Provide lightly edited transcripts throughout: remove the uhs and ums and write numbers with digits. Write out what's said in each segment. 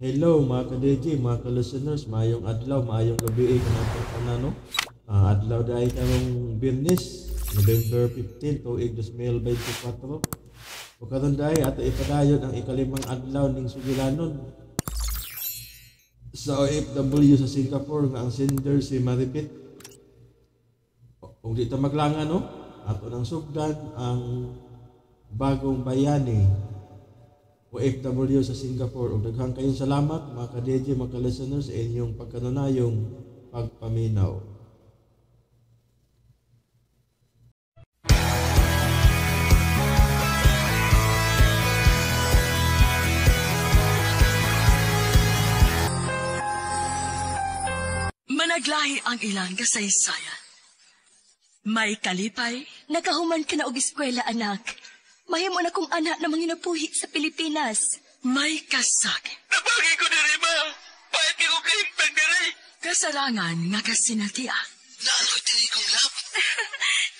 Hello mga ka-DJ, mga ka-listeners, maayong adlaw, maayong gabi kanatong kanano. Adlaw dahil karong Birnes, November 15, tuig 2024. O karon dahil ato ipadayon ang ikalimang adlaw ning sugilanon sa OFW sa Singapore nga ang sender si Maripit. Kung di ta maglangan no, ato nang sugdan ang bagong bayani OFW sa Singapore. Ug daghang kayong salamat mga ka-DJ, mga ka-listeners sa inyong pagkanunayong pagpaminaw. Managlahi ang ilang kasaysayan. May kalipay, Nakahuman ka na og eskwela, anak. Mahimo na kong anak na manginapuhi sa Pilipinas. may kasakit, Napagi ko diri, ma. Bakit ko kaimpag diri? kasarangan nga kasinatiya. Naloy diri kong lab.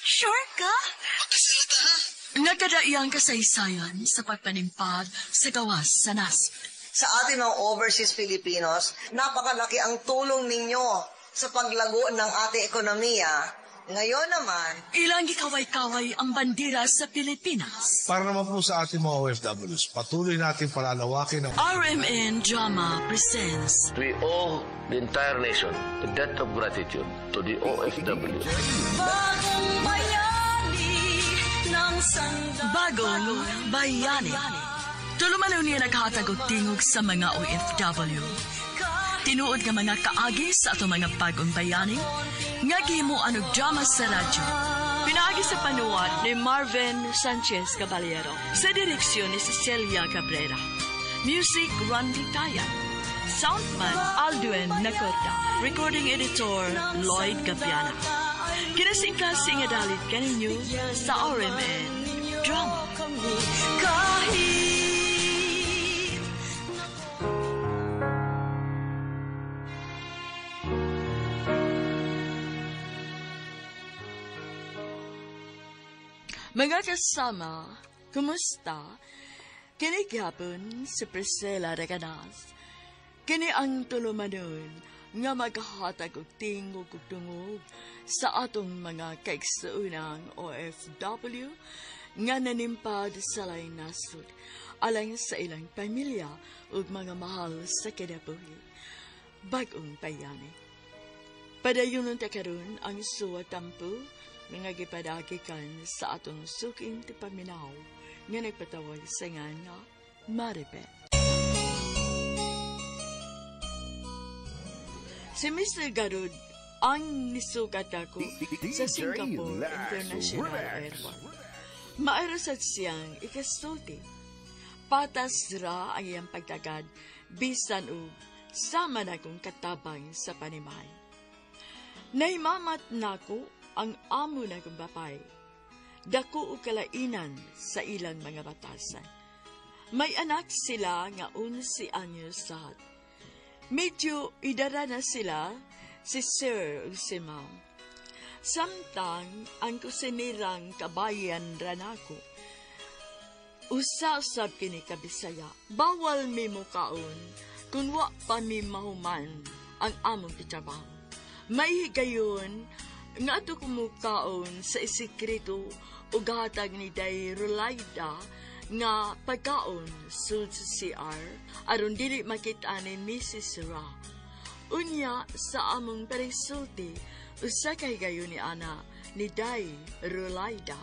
Sure ka? Magkasalata, ha? Nagkadaiyang kasaysayan sa pagpanimpad sa gawas sa nasib. Sa atin mga overseas Filipinos, napakalaki ang tulong ninyo sa paglago ng ating ekonomiya. Ngayon naman, Ilang gikaway-kaway ang bandera sa Pilipinas. Para naman po sa ating mga OFWs, patuloy natin palalawakin ang RMN Drama presents We owe the entire nation a debt of gratitude to the OFWs. Bagong Bayani. Tulumanon niya naghatag og tingog sa mga OFW. Tinuod nga mga kaagi sa ato mga bagong bayani, nga gihimuan og drama sa radyo. Pinaagi sa panuwat ni Marvin Sanchez Caballero, sa direksyon ni Cecilia Cabrera. Music Randy Tayan. Soundman Aldwin Nacorda. Recording editor Lloyd Gapiana. Kinasing-kasing nga dalit kaninyo sa RMN Drama. Mga kasama, kumusta? Kini gyapon si Priscilla Reganas. Kini ang tulumanon nga maghahatag og tingog ug tungog sa atong mga kaigsuunang OFW nga nanimpad sa laing nasod alang sa ilang pamilya ug mga mahal sa kinabuhi. Bagong bayani. Padayon ta karon ang suwa tampo nga gipadagikan sa atong suking tipaminaw nga nagpatawag sa nga Maripet. Si Mr. Garud ang nisukat ako sa Singapore International Airport. Maarasat siyang ikasulti. Patas ra ang iyang pagtagad bisan og sama na kong katabang sa panimahay. Naimamat nako ang amo na kong bapay. Dako o kalainan sa ilang mga batasan. May anak sila nga 11 anyos sad. Medyo idara na sila si Sir ug si Ma'am. Samtang ang kusinirang kabayan ranako. Usa-usab kini kabisaya. Bawal mi mukaon kung wa pa mi mahuman ang among kitrabaho. May higayon nga ato kumukaon sa isikreto o gahatag ni Day Rolaida nga pagkaon sud sa CR aron dili makita ni Mrs. Ra. Unya sa among parisulti usa kay gayon ni ana ni Day Rolaida.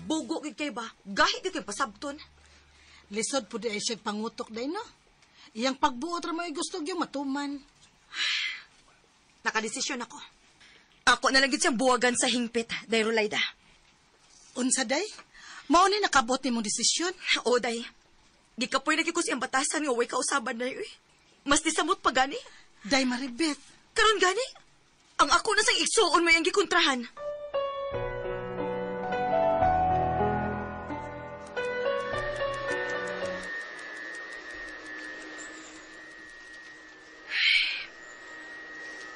Bugo gid kay ba? Gahi gid kay pasabton. Lisod po di ay siya pangutok day, no? Iyang pagbuot ra may gusto yung matuman. Nakadesisyon ako. Ako na lang gid siyang buwagan sa hingpit, Day Rolaida. Unsa day? Mao ni nakabot ni mong desisyon. O, Day. Di ka po'y nagkikos iyang batasan nga way kausaban na yun. Mas disamot pa gani. Day Maribeth. Karon gani, ang ako na sang igsuon mo yung gikontrahan.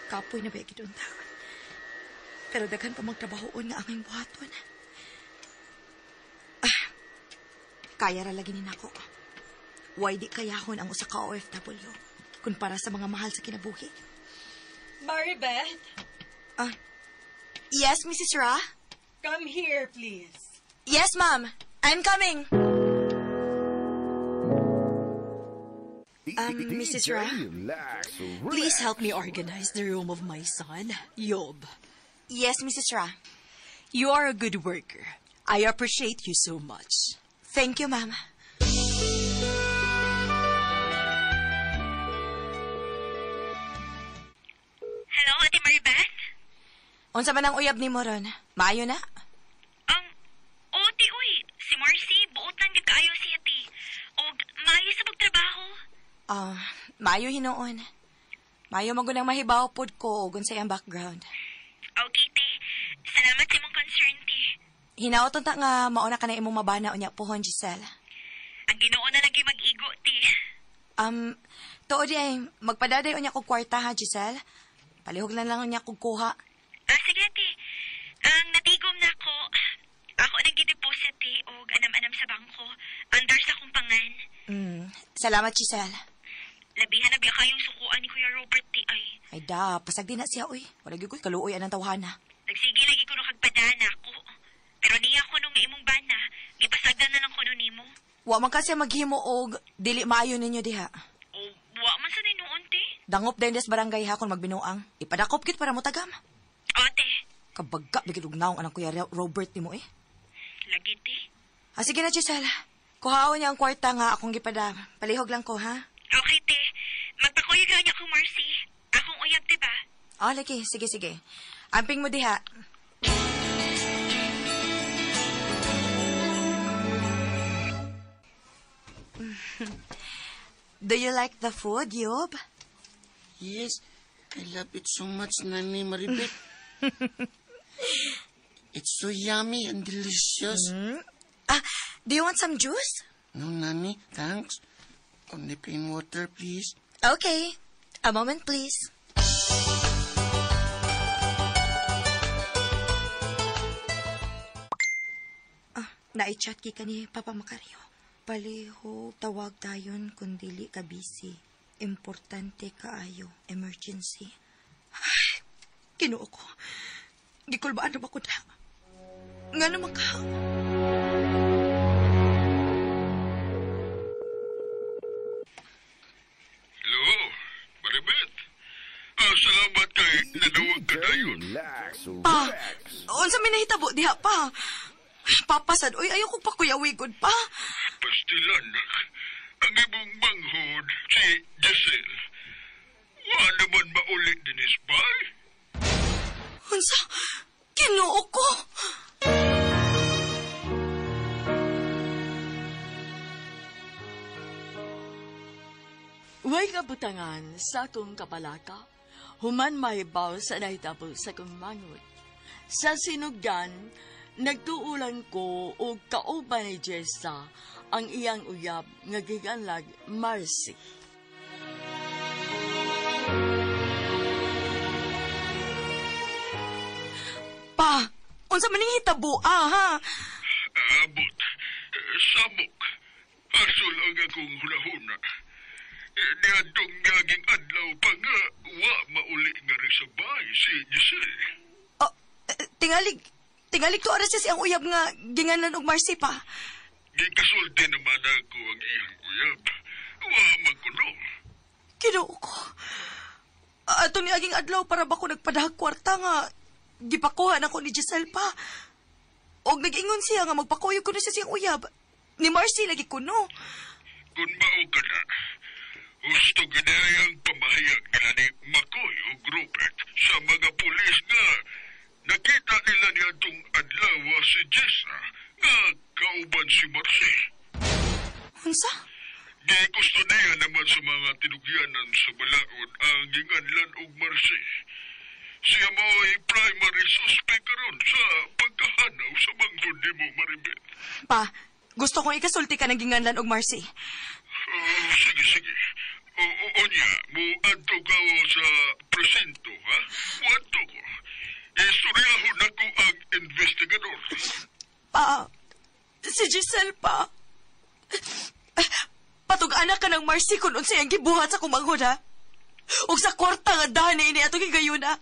Kapoy na ba yung pero daghan pa magtrabahoon nga aming buhaton. Kaya ra lagi ni nako. Why di kayahon ang usa ka OFW kung para sa mga mahal sa kinabuhi? Maribeth, Yes, Mrs. Ra? come here, please. Yes, ma'am. I'm coming. Mrs. Ra, please help me organize the room of my son, Yob. Yes, Mrs. Ra. You are a good worker. I appreciate you so much. Thank you, ma'am. Hello, Ate Maribeth? Unsa man ang uyab ni mo ron? Maayo na? Oti, uy. Si Marcy, buot lang gid kaayo siya, ti. O, maayo sa pagtrabaho. Maayo hinoon. Maayo magunang mahibaw pod ko ug unsay ang background. Okay, te. Salamat sa imong concern, ti. Hinaoton ta nga mauna ka na imong mabana unya pohon, Giselle. Ang Ginoo na lagi mag-igo, ti. Tuod ay magpadaday unya kog kwarta ha, Giselle. Palihog lang unya kog kuha. Sige, ti. Ang natigom na ko, ako nag-deposit, ti, o anam-anam sa bangko. Under sa kong pangan. Salamat, Giselle. Labihan na biya kayong sukuan ni Kuya Robert, ti, ay. Ay da, pasag din na siya, uy. Wala gyud ko'y kaluoy anang tawhana. Nagsige lagi ko nung kagpadana ko. Pero niya ko nung imong bana, gipasagdan na lang ko nung nimo. Wa man kasi maghimo og dili maayo ninyo diha. O, wa man sa ninuon, ti. Dangop din des barangay ha kung magbinuang. Ipadakop gid para mo tagam. Ote, Kabagka bigid og naong anang Kuya Robert nimo eh. lagi, ti. Sige na, Giselle. Kuhaon niya ang kwarta nga akong gipadam. Palihog lang ko, ha? Okay, te. Magpakuyag niya ko, Marcy. Akong uyab, di ba? Lagi. Sige. Amping mo diha. Do you like the food, Yob? Yes, I love it so much, Nani Maribeth. It's so yummy and delicious. Do you want some juice? No, Nani, thanks. Only plain water, please. Okay. A moment, please. Naichat ki ka ni Papa Macario. Palihog, tawag dayon kung dili ka busy. Importante kaayo. Emergency. Ay, Ginoo ko. Gikulbaan na ba ko na? Nga naman ka. Hello, Maribeth. Salamat kay nadawag ka dayon. Pa, unsa may nahitabo diha pa? Papasad, oy, ayaw ko pa kuyawigod pa. Pastilan, ang imong manghod, si Giselle. Wa naman maulit din isbay. Unsa? Ginoo ko. Way kabutangan sa akong kapalaka, human mahibaw sa nahitabo sa kong manghod. Sa sinugdan, nagtuulan ko o kauban ni Jessa ang iyang uyab nga giganlag Marcy. Pa, unsa man ning hitabo, ha? Abot, samok. Asol ang akong hunahuna. Niadtong gaging adlaw pa nga, wa mauli nga resabay si Giselle. Tingalig to aras siya ang uyab nga ginganan og Marcy pa. Gikasulti naman ako ang iyang uyab. Wa magkuno. Ginoo ko. Ato ni aging adlaw para ba ko nagpadahag kwarta nga gipakuha na ko ni Giselle pa. Og nag-ingon siya nga magpakuyog ko na siya siyang uyab. Ni Marcy lagi ko no. Kung mao ka na, gusto ginayang pamahayag nila ni Makoy o Rupert sa mga pulis nga nakita nila niya itong adlaw si Jessa nga kauban si Marcy. Unsa? Di gusto niya naman sa mga tinugyanan sa balaod ang ginganlan og Marcy. Siya mo ay primary suspect karon sa pagkahanaw sa manghod ni mo, Maribeth. Pa, gusto kong ikasulti ka ng ginganlan og Marcy. Sige. O niya, mo adto ka sa presinto, ha? Muadto ko. Istoryahon ako ang investigador. Pa, si Giselle pa. Patug-anak ka ng Marcy kung unsay ang gibuhat sa kumanghod, ha? O sa kwarta nga dani ini atong higayuna.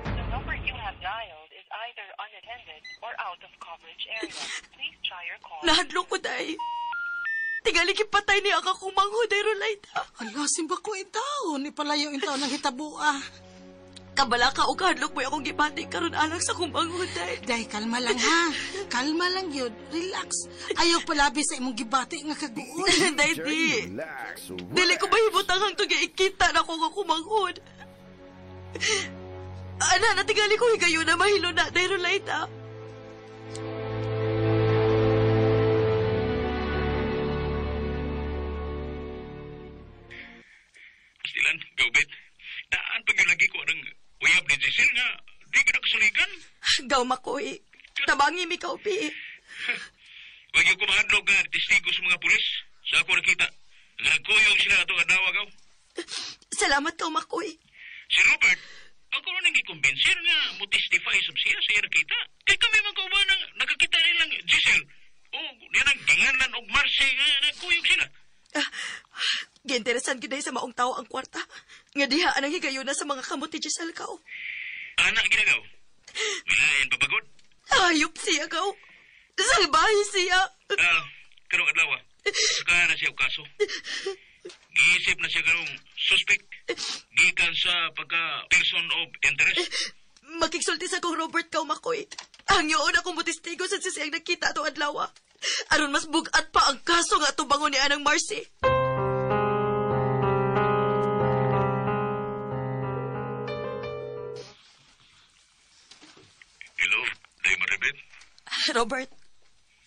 The number you have dialed is either unattended or out of coverage area. Please try your call. Nahadlok ko, day. Tingali kipatay niya ang kumanghod, day, Rolaida. Ala, simba ko in taon. Ipalayo in taon ng hitabua. Kabala ka o kahadlok mo akong gipati karon alang sa kumanghod, day. Day, kalma lang, ha? Kalma lang yun. Relax. Ayaw palabi sa imong gibati nga kaguon. Day, di. Dili ko mahibutang hang tugi ikita na ko nga kumanghod. Ana, natingali ko higayuna mahilo na, day, Rolaida. Silan, gawbit. Daan pag yung lagi ko ng uyab ni Giselle nga, di ka nakasaligan. Gaw makoy. Tabangi mi kaupi. Wag yung kumahadlog nga testigo sa mga pulis. Sa ako nakita, nagkuyong sila ito adawa gaw. Salamat ka, makoy. Si Robert, ako rin nang i-convincer nga mo testify sa siya sa nakita. Kaya kami magkauba nang nakakita nilang Giselle. O, nilang ginganan o Marcy nga nagkuyong sila. Ginteresan gid sa maong tao ang kwarta. Nga diha anang higayuna sa mga kamot ni Giselle kao. Anak ginagaw. Malayan papagod. Ayop siya kao. Salbahe siya. Karong adlaw. Saka na siya kaso. Giisip na siya karong suspect. Gikan sa pagka-person of interest. Makiksulti sa kong Robert kao, makoy. Ang yun akong mutistigo sa sisiyang nakita ito adlaw. Aron mas bugat pa ang kaso nga tubangon ni Anang Marcy. Hello, Day Maribet. Robert,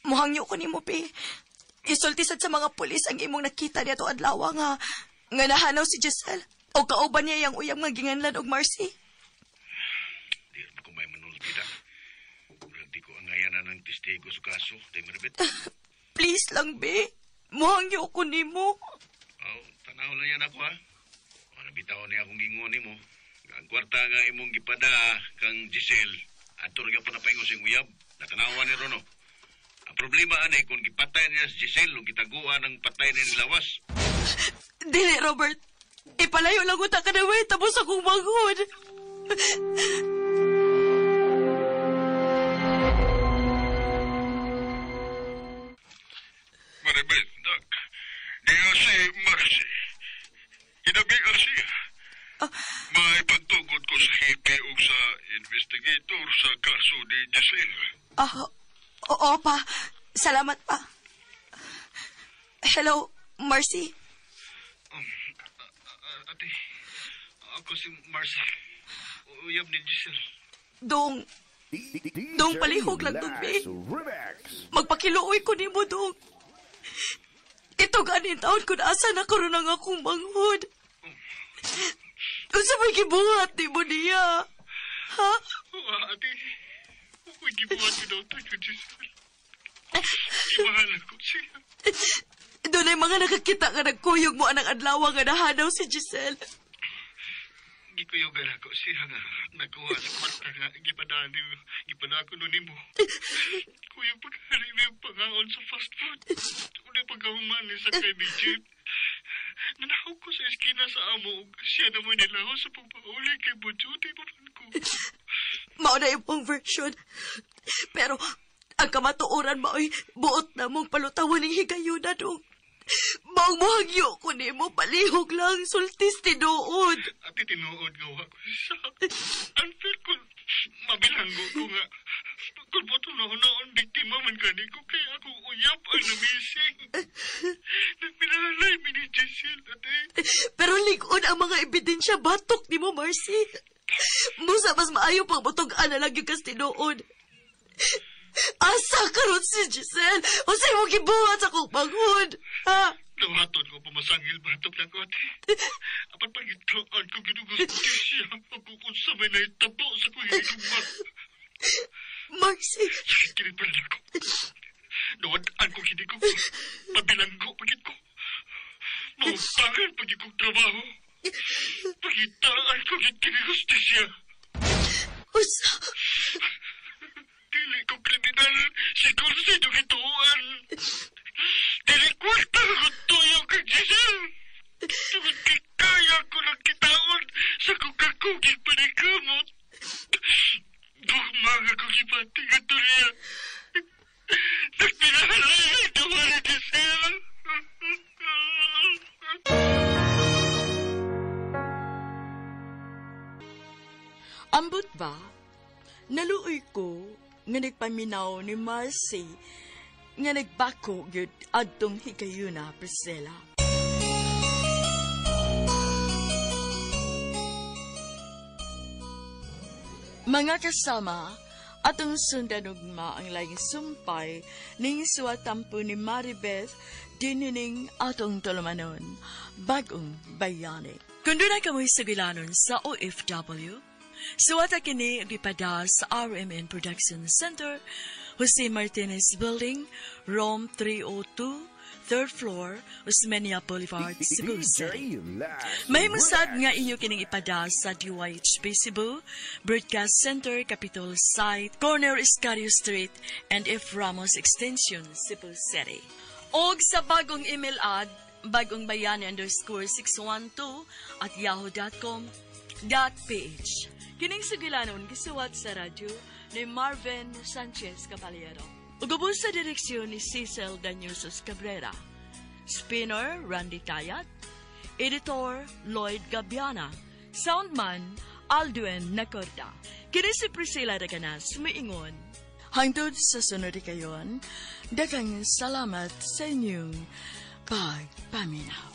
muhangyo ko ni mo, pi. Isultisad sa mga pulis ang imong nakita niya to adlaw nga nahanaw si Giselle. O kauban niya yung uyang nga ginganlan og Marcy. Di ko may manultida. Di ko angayanan ng testigo sa kaso, Day Maribet. Please lang, be. Muhangyo ko ni mo. Tanaw lang yan ako, ha? Bitaw niya akong gingon ni mo. Ang kwarta nga imong gipada kang Giselle. Atur ka pa na paingon siyang uyab. Natanawa ni Rono. Ang problema anay kung gipatay niya si Giselle o gitaguan ng patay niya ni Lawas. Dili, Robert. Ipalayo lang utak ka na way tapos akong manghod. Maribet, Doc. Diya si Marcy. Inabiga siya. May pagtugod ko sa hipi o sa investigator sa kaso ni Giselle. Oo pa. Salamat pa. Hello, Marcy. Ate, ako si Marcy. Uyab ni Giselle. Dong palihog lang dong, be. Magpakiluoy ko ni mo, dong. Ito ganin taon kung asa na karoon ang akong manghod. Kung sa may gibuhat ni mo niya. Ha? Ate, may gibuhat ko daw tayo, Giselle. Mahal ko siya. Doon ay mga nakakita nga nagkuyog mo anang adlaw nga nahanaw si Giselle. Gikuyogan ako siya nga nakuha sa kwarta nga gipada ko nun mo. Kuyog pagkari na yung pangaon sa fast food. Una pagkahuman sa kaibigan. Nanahaw ko sa eskina sa amo. Siya naman nilaho sa pagpauli kay Bujuti papan ko. Mauna yung pong version. Pero ang kamatuoran mo ay buot na mong palutawan ng higayuna dong. Maong muhagyo ko ni mo, palihog lang, sultis tinuod. Ati tinuod nga ako sa unfair kung mabilanggo ko nga. Kung mo tunaon biktima man ka ko, kaya ako uyap ang namising. Nagpinahalay mi ni Giselle, ate. Pero likod ang mga ebidensya, batok ni mo, Marcy. Musa mas maayo pang butogaan na lang yung kastinood. Asa karon si Giselle? O sa'yo mo gibuhat sa kong manghod? Ha? Nawaton ko pamasangil batok na ko, ate. Apat pagituan ko ginugusto siya. Pagkukunsa may naitabo sa kong hinugma. Marcy! Kinipalan ko. Nawadaan ko hindi ko. Pabilanggo pagit ko. Mautangan pagit kong trabaho. Pagitaan ko ginugusto siya. Usa? Dili ko kriminal. Siguro sa inyo ito. nga nagpaminaw ni Marcy nga nagbako gyud adtong higayuna, Priscilla. Mga kasama, atong sundan ugma ang laing sumpay ning suwatampo ni Maribeth dinining atong tulumanon, Bagong Bayani. Kung doon ay kamoy sugilanon sa OFW, suwata kini gipada sa RMN Production Center, Jose Martinez Building, Rome 302, 3rd floor, Osmeña Boulevard, Cebu City. May musad nga inyo kining ipada sa DYHP Cebu, Broadcast Center, Capitol Site, Corner Iscario Street, and F. Ramos Extension, Cebu City. Og sa bagong email ad, bagongbayani_612@yahoo.com.ph. Kining sugilanon gisuwat sa radyo ni Marvin Sanchez Caballero. Ugubos sa direksyon ni Cecil Daniusos Cabrera. Spinner, Randy Tayat. Editor, Lloyd Gabiana. Soundman, Alduen Nacorda. Kini si Priscilla Daganas, sumiingon. Hangtod sa sunod kayon, daghang salamat sa inyong pagpaminaw.